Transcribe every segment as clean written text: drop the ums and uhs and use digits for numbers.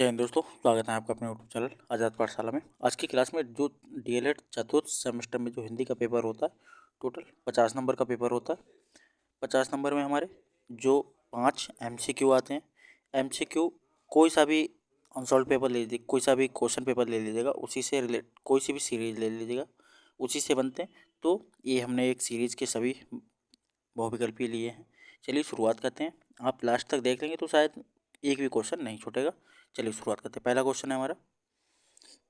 जय हिंद दोस्तों, स्वागत है आपका अपने यूट्यूब चैनल आज़ाद पाठशाला में। आज की क्लास में जो डीएलएड चतुर्थ सेमेस्टर में जो हिंदी का पेपर होता है, टोटल 50 नंबर का पेपर होता है। 50 नंबर में हमारे जो 5 एमसीक्यू आते हैं। एमसीक्यू कोई सा भी अनसॉल्व पेपर ले लीजिए, कोई सा भी क्वेश्चन पेपर ले लीजिएगा, उसी से रिलेट कोई सी भी सीरीज ले लीजिएगा, उसी से बनते हैं। तो ये हमने एक सीरीज के सभी बहुविकल्पी लिए हैं। चलिए शुरुआत करते हैं। आप लास्ट तक देख लेंगे तो शायद एक भी क्वेश्चन नहीं छूटेगा। चलिए शुरुआत करते हैं। पहला क्वेश्चन है हमारा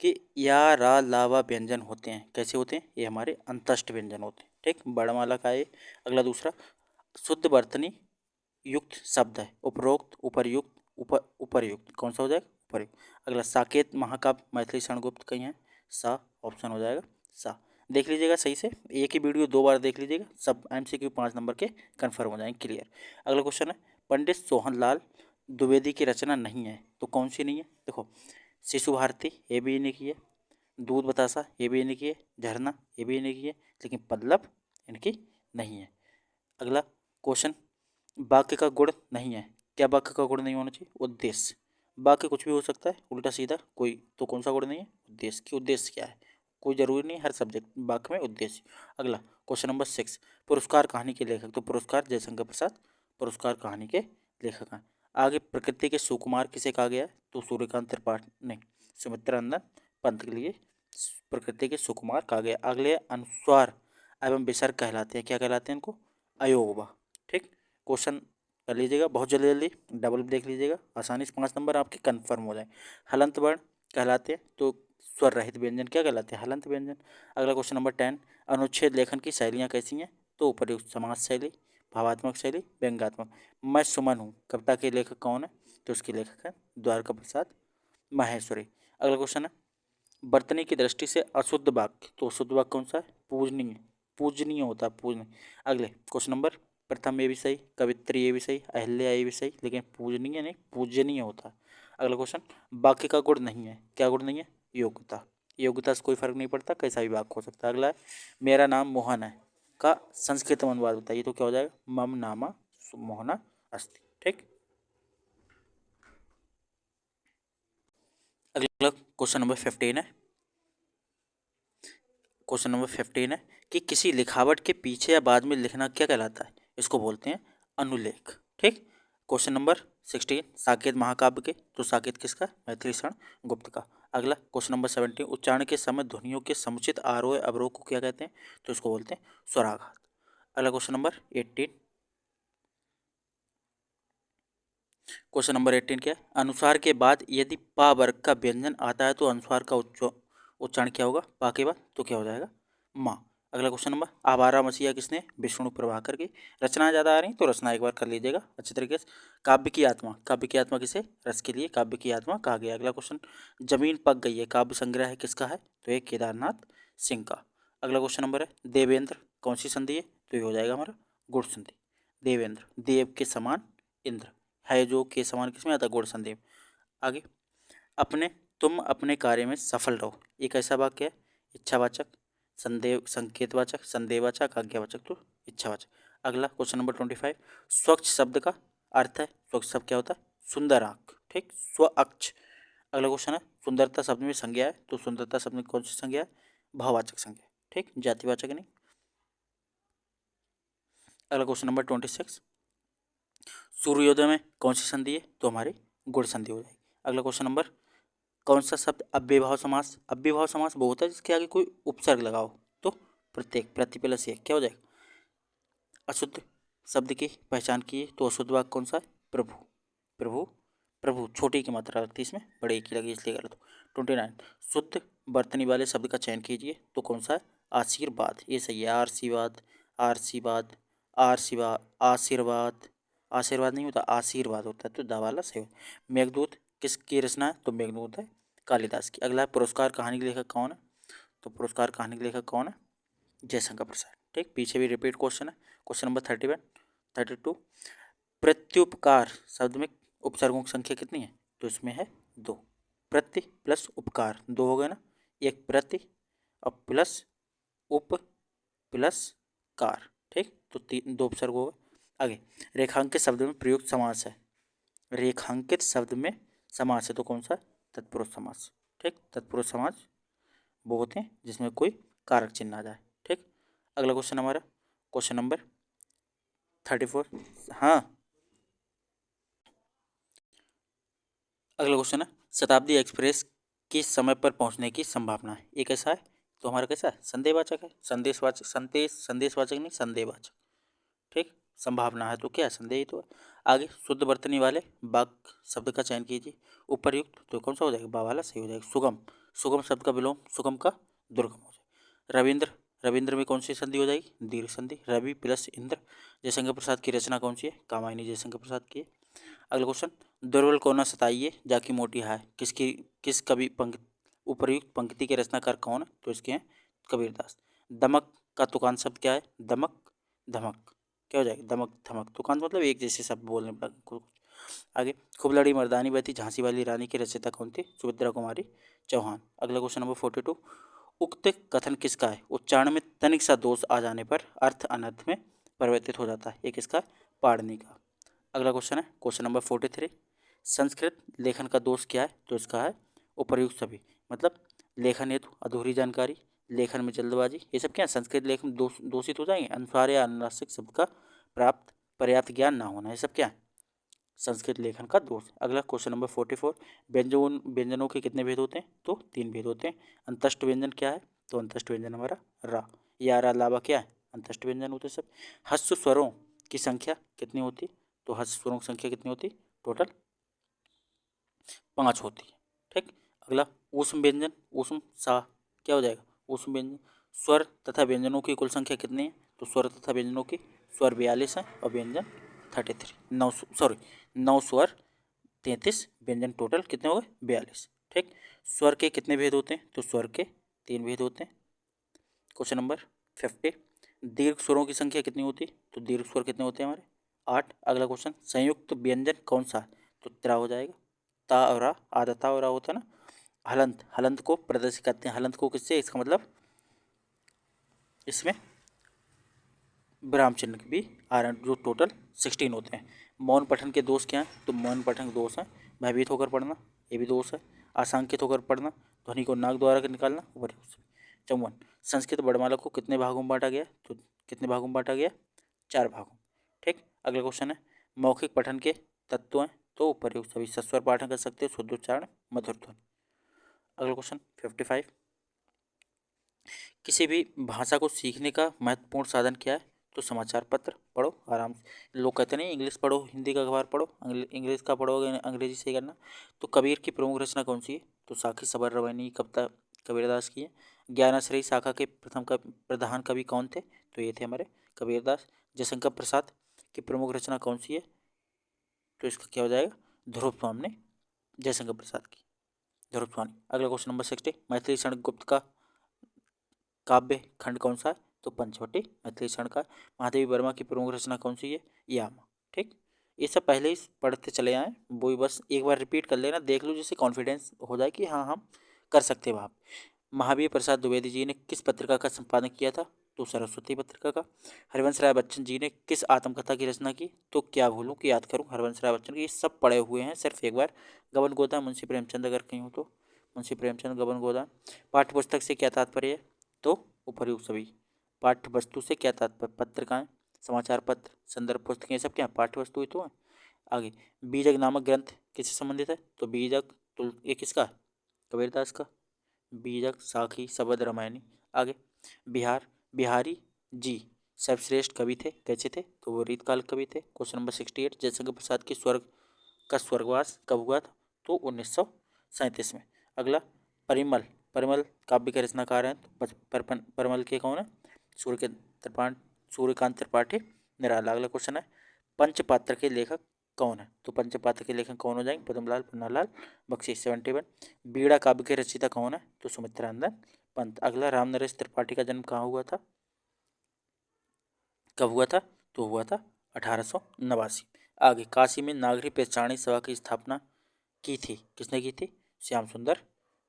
कि या रा लावा व्यंजन होते हैं, कैसे होते हैं? ये हमारे अंतस्थ व्यंजन होते हैं। ठीक, वर्णमाला का ये। अगला दूसरा, शुद्ध वर्तनी युक्त शब्द है, उपरोक्त उपर्युक्त उपर्युक्त कौन सा हो जाएगा? उपर्युक्त। अगला, साकेत महाकाव्य मैथिली शरणगुप्त कहीं है, सा ऑप्शन हो जाएगा सा। देख लीजिएगा सही से, एक ही वीडियो 2 बार देख लीजिएगा, सब एमसीक्यू 5 नंबर के कन्फर्म हो जाएंगे, क्लियर। अगला क्वेश्चन है, पंडित सोहनलाल द्विवेदी की रचना नहीं है, तो कौन सी नहीं है? देखो, शिशु भारती ये भी इन्हीं की है, दूध बतासा ये भी इन्हीं की है, झरना ये भी इन्हीं की है, लेकिन पल्लव इनकी नहीं है। अगला क्वेश्चन, वाक्य का गुण नहीं है, क्या वाक्य का गुण नहीं होना चाहिए? उद्देश्य। वाक्य कुछ भी हो सकता है, उल्टा सीधा कोई, तो कौन सा गुण नहीं है? उद्देश्य। की उद्देश्य क्या है? कोई जरूरी नहीं हर सब्जेक्ट वाक्य में उद्देश्य। अगला क्वेश्चन नंबर 6, पुरस्कार कहानी के लेखक, तो पुरस्कार जयशंकर प्रसाद पुरस्कार कहानी के लेखक हैं। आगे, प्रकृति के सुकुमार किसे कहा गया है? तो सूर्यकांत त्रिपाठी नहीं, सुमित्रानंदन पंत के लिए प्रकृति के सुकुमार कहा गया। अगले, अनुस्वार एवं विसर्ग कहलाते हैं, क्या कहलाते हैं इनको? अयोगवा। ठीक, क्वेश्चन कर लीजिएगा बहुत जल्दी जल्दी, डबल देख लीजिएगा, आसानी से 5 नंबर आपके कंफर्म हो जाए। हलंत वर्ण कहलाते हैं, तो स्वर रहित व्यंजन क्या कहलाते हैं? हलंत व्यंजन। अगला क्वेश्चन नंबर 10, अनुच्छेद लेखन की शैलियाँ कैसी हैं? तो उपर्युक्त समाज शैली, भावात्मक शैली, व्यंग्यात्मक। मैं सुमन हूँ कविता के लेखक कौन है? तो उसके लेखक है द्वारका प्रसाद माहेश्वरी। अगला क्वेश्चन है, वर्तनी की दृष्टि से अशुद्ध वाक्य, तो अशुद्ध वाक्य कौन सा है? पूजनीय। पूजनीय होता है, पूजनीय। अगले क्वेश्चन नंबर, प्रथम ये भी सही, कवित्री ये भी सही, अहिल्या ये भी सही, लेकिन पूजनीय नहीं पूजनीय होता है। अगला क्वेश्चन, वाक्य का गुण नहीं है, क्या गुण नहीं है? योग्यता। योग्यता से कोई फर्क नहीं पड़ता, कैसा भी वाक्य हो सकता है। अगला है, मेरा नाम मोहन है का संस्कृत में अनुवाद बताइए, तो क्या हो जाएगा? मम नामा मोहना अस्ति। ठीक, अगला क्वेश्चन नंबर 15 है। क्वेश्चन नंबर 15 है कि किसी लिखावट के पीछे या बाद में लिखना क्या कहलाता है? इसको बोलते हैं अनुलेख। ठीक, क्वेश्चन नंबर 16, साकेत महाकाव्य के, तो साकेत किसका? मैथिली शरण गुप्त का। अगला क्वेश्चन नंबर 17, उच्चारण के समय ध्वनियों के समुचित आरोह अवरोह को क्या कहते हैं? तो इसको बोलते हैं स्वराघात। अगला क्वेश्चन नंबर 18, क्वेश्चन नंबर 18 क्या है? अनुसार के बाद यदि पा वर्ग का व्यंजन आता है तो अनुस्वार का उच्चारण क्या होगा? पा के बाद, तो क्या हो जाएगा? माँ। अगला क्वेश्चन नंबर, आवारा मसीहा किसने? विष्णु प्रभाकर की। रचना ज़्यादा आ रही तो रचना एक बार कर लीजिएगा अच्छे तरीके से। काव्य की आत्मा, काव्य की आत्मा किसे? रस के लिए काव्य की आत्मा कहा गया। अगला क्वेश्चन, जमीन पक गई है काव्य संग्रह है किसका है? तो ये केदारनाथ सिंह का। अगला क्वेश्चन नंबर है, देवेंद्र कौन सी संधि है? तो ये हो जाएगा हमारा गुण संधि। देवेंद्र, देव के समान इंद्र है, जो के समान किसमें आता है? गुण संधि में। आगे, अपने तुम अपने कार्य में सफल रहो, एक ऐसा वाक्य है, इच्छावाचक, संदेह संकेतवाचक, संदेहवाचक, आज्ञावाचक, तो इच्छावाचक। अगला क्वेश्चन नंबर 25, स्वच्छ शब्द का अर्थ है, स्वच्छ शब्द क्या होता है? सुंदर आँख। ठीक, स्वच्छ। अगला क्वेश्चन है, सुंदरता शब्द में संज्ञा है, तो सुंदरता शब्द में कौन सी संज्ञा है? भाववाचक संज्ञा। ठीक, जातिवाचक नहीं। अगला क्वेश्चन नंबर 26, सूर्योदय में कौन सी संधि है? तो हमारी गुण संधि हो जाएगी। अगला क्वेश्चन नंबर, कौन सा शब्द अव्ययभाव समास? अव्ययभाव समास वो होता है जिसके आगे कोई उपसर्ग लगाओ, तो प्रत्येक, प्रति प्लस एक क्या हो जाएगा? अशुद्ध शब्द की पहचान की, तो अशुद्ध वाक्य कौन सा है? प्रभु। प्रभु, प्रभु छोटी की मात्रा लगती है इसमें, बड़े की लगी इसलिए गलत हो। 29, शुद्ध वर्तनी वाले शब्द का चयन कीजिए, तो कौन सा है? आशीर्वाद, ये सही है। आशीर्वाद, आशीर्वाद, आशीर्वाद, आशीर्वाद, आशीर्वाद नहीं होता, आशीर्वाद होता है, तो दा वाला सही हो। मेघदूत किसकी रचना है? तो मेघदूत है कालिदास की। अगला है, पुरस्कार कहानी के लेखक कौन है? तो पुरस्कार कहानी के लेखक कौन है? जयशंकर प्रसाद। ठीक, पीछे भी रिपीट क्वेश्चन है। क्वेश्चन नंबर 31, 32, प्रत्युपकार शब्द में उपसर्गों की संख्या कितनी है? तो इसमें है 2। प्रति प्लस उपकार 2 हो गए ना, एक प्रति और प्लस उप प्लस कार। ठीक, तो 2 उपसर्ग हो गए। आगे, रेखांकित शब्द में प्रयुक्त समास है, रेखांकित शब्द में समास है तो कौन सा? तत्पुरुष समास। ठीक, तत्पुरुष समास वो होते हैं जिसमें कोई कारक चिन्ह आ जाए। ठीक, अगला क्वेश्चन हमारा क्वेश्चन नंबर 34। हाँ, अगला क्वेश्चन है शताब्दी एक्सप्रेस किस समय पर पहुंचने की संभावना है? ये कैसा है? तो हमारा कैसा है? संदेहवाचक है। संदेशवाचक नहीं, संदेहवाचक। ठीक, संभावना है तो क्या है? संदेह ही तो है। आगे शुद्ध वर्तनी वाले वाक्य शब्द का चयन कीजिए। उपरयुक्त तो कौन सा हो जाएगा? बा वाला सही हो जाएगा। सुगम, सुगम शब्द का विलोम सुगम का दुर्गम हो जाएगा। रविंद्र, रविंद्र में कौन सी संधि हो जाएगी? दीर्घ संधि। रवि प्लस इंद्र। जयशंकर प्रसाद की रचना कौन सी है? कामायनी जयशंकर प्रसाद की है। अगला क्वेश्चन, दुर्बल को न सताइए जाकी मोटी हाय किसकी, किस कवि पंक्ति, उपर्युक्त पंक्ति के रचनाकार कौन है? तो इसके हैं कबीरदास। दमक का तुकान शब्द क्या है? दमक धमक। क्या हो जाएगा? दमक धमक। तुकान मतलब एक जैसे शब्द बोलने पर। आगे, खूब लड़ी मर्दानी बहती झांसी वाली रानी की रचयिता कौन थी? सुभद्रा कुमारी चौहान। अगला क्वेश्चन नंबर 42, उक्त कथन किसका है? उच्चारण में तनिक सा दोष आ जाने पर अर्थ अनर्थ में परिवर्तित हो जाता है। ये किसका? पाणिनि का। अगला क्वेश्चन है क्वेश्चन नंबर 43, संस्कृत लेखन का दोष क्या है? तो इसका है उपर्युक्त सभी, मतलब लेखन हेतु अधूरी जानकारी, लेखन में जल्दबाजी, ये सब क्या है? संस्कृत लेखन में दोषित हो जाएंगे। अनुसार या अनुनासिक शब्द का प्राप्त पर्याप्त ज्ञान ना होना, ये सब क्या है? संस्कृत लेखन का दोष। अगला क्वेश्चन नंबर 44, व्यंजनों के कितने भेद होते हैं? तो 3 भेद होते हैं। अंतष्ट व्यंजन क्या है? तो अंतष्ट व्यंजन हमारा रा या रा लावा क्या है? अंतष्ट व्यंजन होते हैं सब। हस्व स्वरों की संख्या कितनी होती? तो हस्व स्वरों की संख्या कितनी होती? टोटल 5 होती है। ठीक, अगला ऊष्म व्यंजन, ऊष्म सा क्या हो जाएगा? ऊष्म व्यंजन। स्वर तथा व्यंजनों की कुल संख्या कितनी है? तो स्वर तथा व्यंजनों की, स्वर 42 है और व्यंजन 33। 9 स्वर 33, व्यंजन टोटल कितने हो गए? 42। ठीक, स्वर के कितने भेद होते हैं? तो स्वर के 3 भेद होते हैं। क्वेश्चन नंबर 50, दीर्घ स्वरों की संख्या कितनी होती है? तो दीर्घ स्वर कितने होते हैं हमारे? 8। अगला क्वेश्चन, संयुक्त व्यंजन कौन सा है? तो त्रा हो जाएगा। ता और रा, आधा ता और रा होता है ना। हलंत, हलंत को प्रदर्शित करते हैं। हलंत को किससे? इसका मतलब इसमें विराम चिन्ह भी आ रहे हैं, जो टोटल 16 होते हैं। मौन पठन के दोष क्या हैं? तो मौन पठन के दोष हैं भयभीत होकर पढ़ना, ये भी दोष है। आशंकित होकर पढ़ना, ध्वनि को नाक द्वारा निकालना, ऊपर। 54, संस्कृत वर्णमाला को कितने भागों में बांटा गया? तो कितने भागों में बांटा गया? 4 भागों। ठीक, अगला क्वेश्चन है मौखिक पठन के तत्व हैं। तो उपर्युक्त सभी, सस्वर पाठन कर सकते हैं, शुद्ध उच्चारण, मधुर ध्वनि। अगला क्वेश्चन 55, किसी भी भाषा को सीखने का महत्वपूर्ण साधन क्या है? तो समाचार पत्र पढ़ो आराम से। लोग कहते नहीं इंग्लिश पढ़ो, हिंदी का अखबार पढ़ो, इंग्लिश का पढ़ोगे अंग्रेजी से ही करना। तो कबीर की प्रमुख रचना कौन सी है? तो साखी सबर रवैनी कविता कबीरदास की है। ज्ञानाश्रयी शाखा के प्रधान कवि कौन थे? तो ये थे हमारे कबीरदास। जयशंकर प्रसाद की प्रमुख रचना कौन सी है? तो इसका क्या हो जाएगा? ध्रुव स्वामी, जयशंकर प्रसाद की ध्रुव स्वामी। अगला क्वेश्चन नंबर 60, मैथिली क्षण गुप्त का काव्य खंड कौन सा है? तो पंचवटी मैथिली क्षण का। महादेवी वर्मा की प्रमुख रचना कौन सी है? यामा। ठीक, ये सब पहले ही पढ़ते चले आए, वो बस एक बार रिपीट कर लेना, देख लो, जिससे कॉन्फिडेंस हो जाए कि हाँ हम कर सकते हैं वहाँ। महावीर प्रसाद द्विवेदी जी ने किस पत्रिका का संपादन किया था? तो सरस्वती पत्रिका का। हरिवंश राय बच्चन जी ने किस आत्मकथा की रचना की? तो क्या भूलूं कि याद करूं, हरिवंश राय बच्चन की। ये सब पढ़े हुए हैं, सिर्फ एक बार गबन गोदान मुंशी प्रेमचंद अगर कहीं हो तो मुंशी प्रेमचंद गबन गोदान। पाठ्य पुस्तक से क्या तात्पर्य है? तो उपर्युक्त सभी। पाठ्य वस्तु से क्या तात्पर्य? पत्रिकाएं, समाचार पत्र, संदर्भ पुस्तकें, सब क्या पाठ्य वस्तु ही तो है। आगे, बीजक नामक ग्रंथ किससे संबंधित है? तो बीजक ये किसका? कबीरदास का। बीजक, साखी, शबद, रामायणी। आगे, बिहारी जी सर्वश्रेष्ठ कवि थे, कैसे थे? तो वो रीतकाल कवि थे। क्वेश्चन नंबर 68, जयशंकर प्रसाद की स्वर्गवास कब हुआ था? तो 1937 में। अगला, परिमल, परिमल काव्य के रचनाकार हैं। परिमल के कौन है? सूर्यकांत त्रिपाठी निराला। अगला क्वेश्चन है पंचपात्र के लेखक कौन है? तो पंचपात्र के लेखक कौन हो जाएंगे? पद्मलाल, पन्नालाल बख्शी। 71, बीड़ा काव्य के रचयिता कौन है? तो सुमित्रानंदन पंत। अगला, राम नरेश त्रिपाठी का जन्म कहाँ हुआ था? कब हुआ था? तो हुआ था 1889। आगे, काशी में नागरी पहचानी सभा की स्थापना की थी, किसने की थी? श्याम सुंदर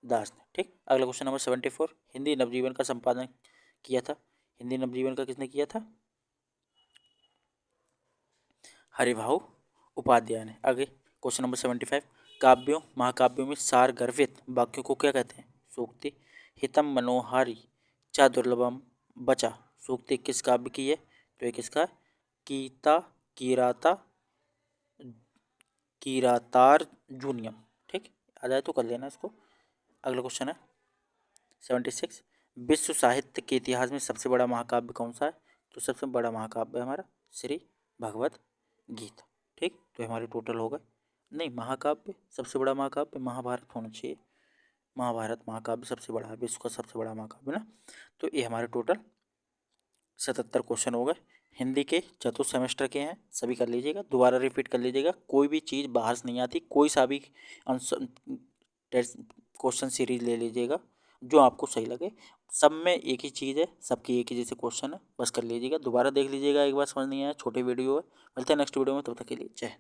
दास ने। ठीक, अगला क्वेश्चन नंबर 74, हिंदी नवजीवन का संपादन किया था। हिंदी नवजीवन का किसने किया था? हरिभाऊ उपाध्याय ने। आगे, क्वेश्चन नंबर 75, काव्यों महाकाव्यों में सार गर्भित वाक्यों को क्या कहते हैं? सूक्ति। हितम मनोहारी चा दुर्लभम बचा, सूक्ति किस काव्य की है? तो ये किसका है? कीता कीराता कीरातार्जुनियम। ठीक, आ जाए तो कर लेना इसको। अगला क्वेश्चन है 76। विश्व साहित्य के इतिहास में सबसे बड़ा महाकाव्य कौन सा है? तो सबसे बड़ा महाकाव्य हमारा श्री भगवत गीता। ठीक, तो हमारे टोटल हो गए, नहीं महाकाव्य सबसे बड़ा महाकाव्य महाभारत होना चाहिए, महाभारत महाकाव्य सबसे बड़ा है, विश्व का सबसे बड़ा महाकाव्य ना। तो ये हमारे टोटल 77 क्वेश्चन हो गए। हिंदी के चतुर्थ सेमेस्टर के हैं, सभी कर लीजिएगा, दोबारा रिपीट कर लीजिएगा, कोई भी चीज़ बाहर से नहीं आती, कोई सा भी क्वेश्चन सीरीज ले लीजिएगा जो आपको सही लगे, सब में एक ही चीज़ है, सबकी एक ही जैसे क्वेश्चन है, बस कर लीजिएगा, दोबारा देख लीजिएगा एक बार समझ नहीं आया, छोटे वीडियो है। मिलते हैं नेक्स्ट वीडियो में, तब तक के लिए जय।